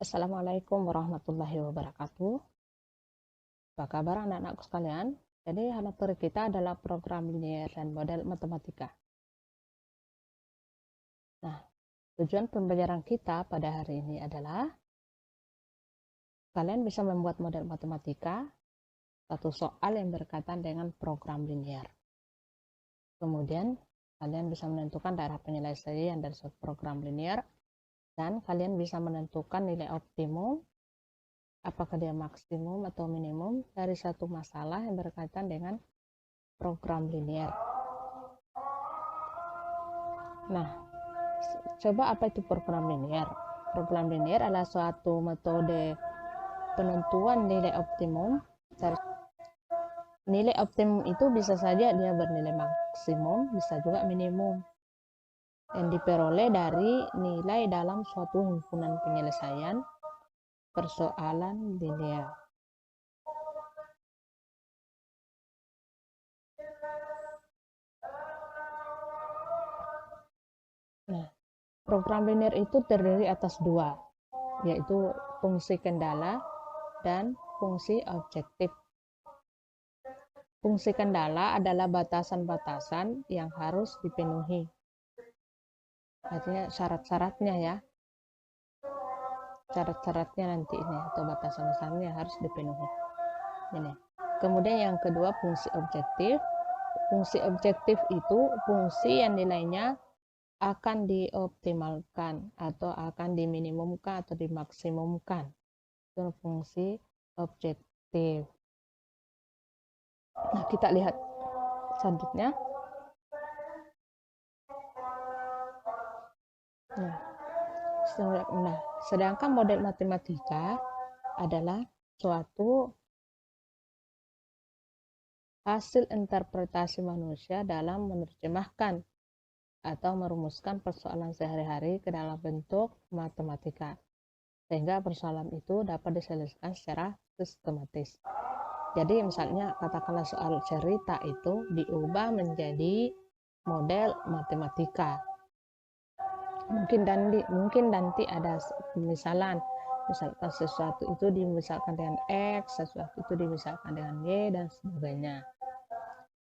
Assalamualaikum warahmatullahi wabarakatuh. Apa kabar anak-anakku sekalian? Jadi materi kita adalah program linier dan model matematika. Nah, tujuan pembelajaran kita pada hari ini adalah kalian bisa membuat model matematika satu soal yang berkaitan dengan program linier. Kemudian kalian bisa menentukan daerah penyelesaian dari suatu program linier dan kalian bisa menentukan nilai optimum, apakah dia maksimum atau minimum dari satu masalah yang berkaitan dengan program linier. Nah, coba apa itu program linier? Program linier adalah suatu metode penentuan nilai optimum. Nilai optimum itu bisa saja dia bernilai maksimum, bisa juga minimum, yang diperoleh dari nilai dalam suatu himpunan penyelesaian persoalan linier. Nah, program linier itu terdiri atas dua, yaitu fungsi kendala dan fungsi objektif. Fungsi kendala adalah batasan-batasan yang harus dipenuhi. Artinya syarat-syaratnya ya. Syarat-syaratnya nanti ini atau batasan-batasannya harus dipenuhi. Ini. Kemudian yang kedua fungsi objektif. Fungsi objektif itu fungsi yang nilainya akan dioptimalkan atau akan diminimumkan atau dimaksimumkan. Itu fungsi objektif. Nah, kita lihat selanjutnya. Nah, sedangkan model matematika adalah suatu hasil interpretasi manusia dalam menerjemahkan atau merumuskan persoalan sehari-hari ke dalam bentuk matematika, sehingga persoalan itu dapat diselesaikan secara sistematis. Jadi misalnya katakanlah soal cerita itu diubah menjadi model matematika. Mungkin nanti ada misalkan sesuatu itu dimisalkan dengan X, sesuatu itu dimisalkan dengan Y, dan sebagainya.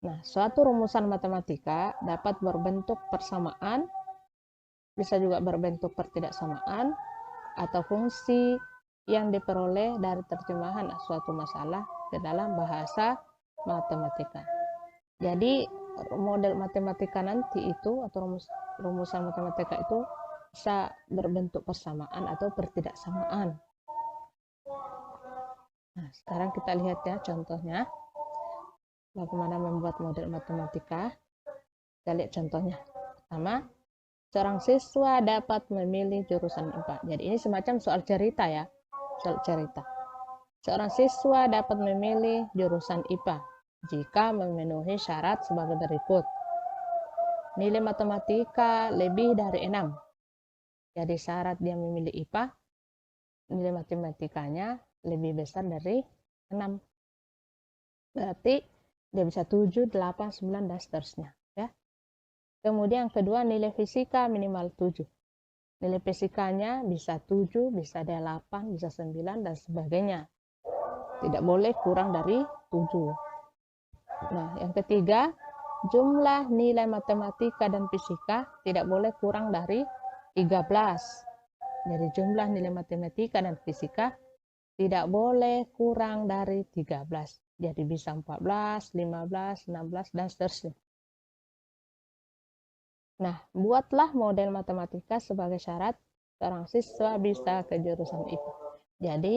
Nah, suatu rumusan matematika dapat berbentuk persamaan, bisa juga berbentuk pertidaksamaan, atau fungsi yang diperoleh dari terjemahan suatu masalah ke dalam bahasa matematika. Jadi model matematika nanti itu atau rumusan matematika itu bisa berbentuk persamaan atau pertidaksamaan. Nah, sekarang kita lihat ya contohnya bagaimana membuat model matematika. Kita lihat contohnya. Pertama, seorang siswa dapat memilih jurusan IPA. Jadi ini semacam soal cerita ya. Soal cerita. Seorang siswa dapat memilih jurusan IPA jika memenuhi syarat sebagai berikut. Nilai matematika lebih dari 6. Jadi syarat dia memilih IPA, nilai matematikanya lebih besar dari 6. Berarti dia bisa 7, 8, 9, dan seterusnya. Ya. Kemudian yang kedua, nilai fisika minimal 7. Nilai fisikanya bisa 7, bisa 8, bisa 9, dan sebagainya. Tidak boleh kurang dari 7. Nah, yang ketiga, jumlah nilai matematika dan fisika tidak boleh kurang dari 13. Jadi jumlah nilai matematika dan fisika tidak boleh kurang dari 13. Jadi bisa 14, 15, 16, dan seterusnya. Nah, buatlah model matematika sebagai syarat seorang siswa bisa ke jurusan IPA. Jadi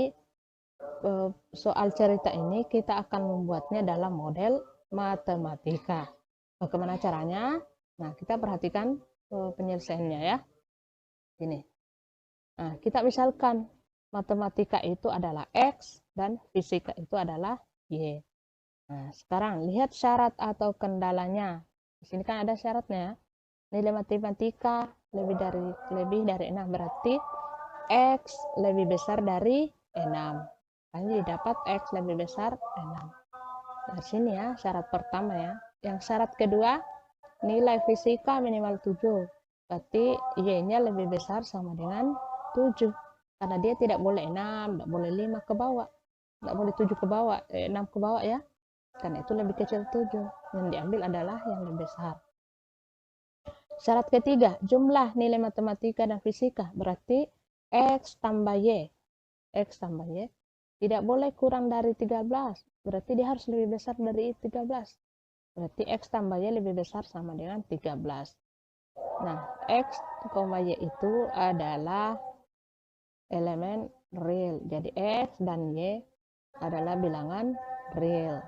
soal cerita ini kita akan membuatnya dalam model matematika. Bagaimana caranya? Nah, kita perhatikan penyelesaiannya ya. Ini. Nah, kita misalkan matematika itu adalah X dan fisika itu adalah Y. Nah, sekarang lihat syarat atau kendalanya. Di sini kan ada syaratnya. Nilai matematika lebih dari 6, berarti X lebih besar dari 6. Jadi dapat X lebih besar 6. Dari sini ya syarat pertama ya. Yang syarat kedua, nilai fisika minimal 7. Berarti Y-nya lebih besar sama dengan 7. karena dia tidak boleh 6, tidak boleh 5 ke bawah, tidak boleh 7 ke bawah, 6 ke bawah ya, karena itu lebih kecil 7, yang diambil adalah yang lebih besar. Syarat ketiga, jumlah nilai matematika dan fisika, berarti X tambah Y, X tambah Y tidak boleh kurang dari 13, berarti dia harus lebih besar dari 13, berarti X tambah Y lebih besar sama dengan 13. Nah, X, Y itu adalah elemen real, jadi X dan Y adalah bilangan real.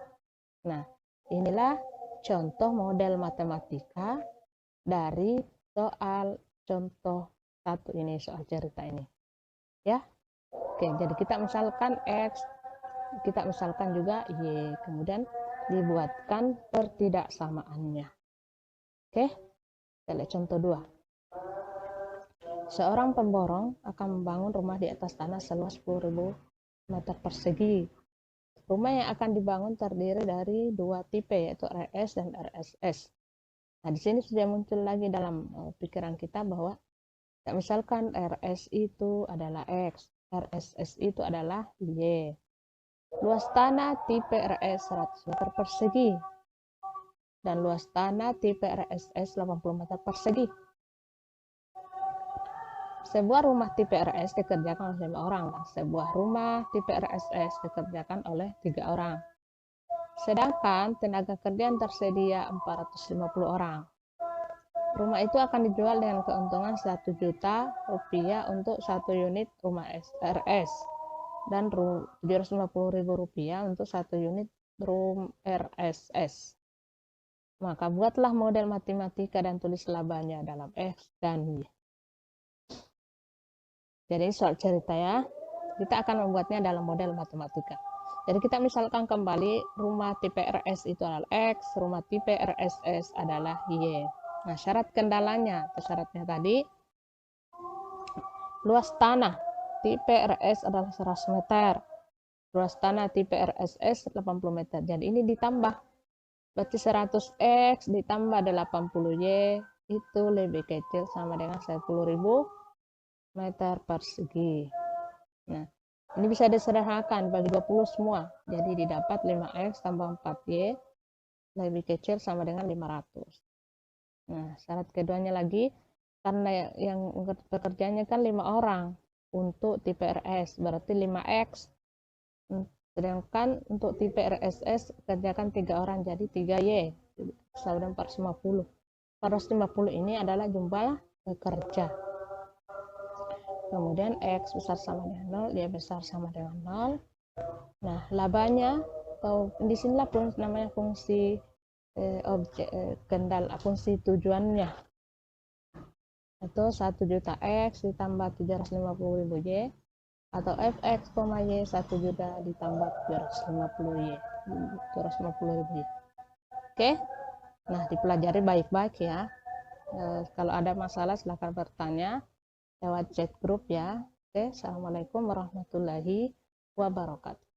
Nah, inilah contoh model matematika dari soal contoh 1 ini, soal cerita ini ya. Oke, jadi kita misalkan X, kita misalkan juga Y, kemudian dibuatkan pertidaksamaannya. Oke, kita lihat contoh 2. Seorang pemborong akan membangun rumah di atas tanah seluas 10.000 meter persegi. Rumah yang akan dibangun terdiri dari 2 tipe, yaitu RS dan RSS. Nah, di sini sudah muncul lagi dalam pikiran kita bahwa misalkan RS itu adalah X, RSS itu adalah Y. Luas tanah tipe RS 100 meter persegi dan luas tanah tipe RSS 80 meter persegi. Sebuah rumah tipe RS dikerjakan oleh 5 orang dan sebuah rumah tipe RSS dikerjakan oleh 3 orang. Sedangkan tenaga kerja yang tersedia 450 orang. Rumah itu akan dijual dengan keuntungan 1 juta rupiah untuk 1 unit rumah RS dan 750.000 rupiah untuk 1 unit room RSS. Maka buatlah model matematika dan tulis labanya dalam X dan Y. Jadi soal cerita ya, kita akan membuatnya dalam model matematika. Jadi kita misalkan kembali rumah tipe RS itu adalah X, rumah tipe RSS adalah Y. Nah, syarat kendalanya atau syaratnya tadi, luas tanah tipe RS adalah 100 meter, luas tanah tipe RSS 80 meter. Jadi ini ditambah, berarti 100X ditambah 80Y itu lebih kecil sama dengan 10.000 meter persegi. Nah, ini bisa disederhanakan bagi 20 semua. Jadi didapat 5X tambah 4Y lebih kecil sama dengan 500. Nah, syarat keduanya lagi, karena yang pekerjaannya kan 5 orang untuk tipe RS, berarti 5X. Sedangkan untuk tipe RSS kerjakan 3 orang, jadi 3Y, sama dengan 450. 450 ini adalah jumlah pekerja. Kemudian X besar sama dengan 0, Y besar sama dengan 0. Nah, labanya, atau di sinilah namanya fungsi objek kendal, fungsi tujuannya. Itu 1 juta X ditambah 750.000 Y, atau Fx, Y 1 juta ditambah 750.000 Y. Oke, nah dipelajari baik-baik ya. Kalau ada masalah silahkan bertanya lewat chat grup ya. Oke, assalamualaikum warahmatullahi wabarakatuh.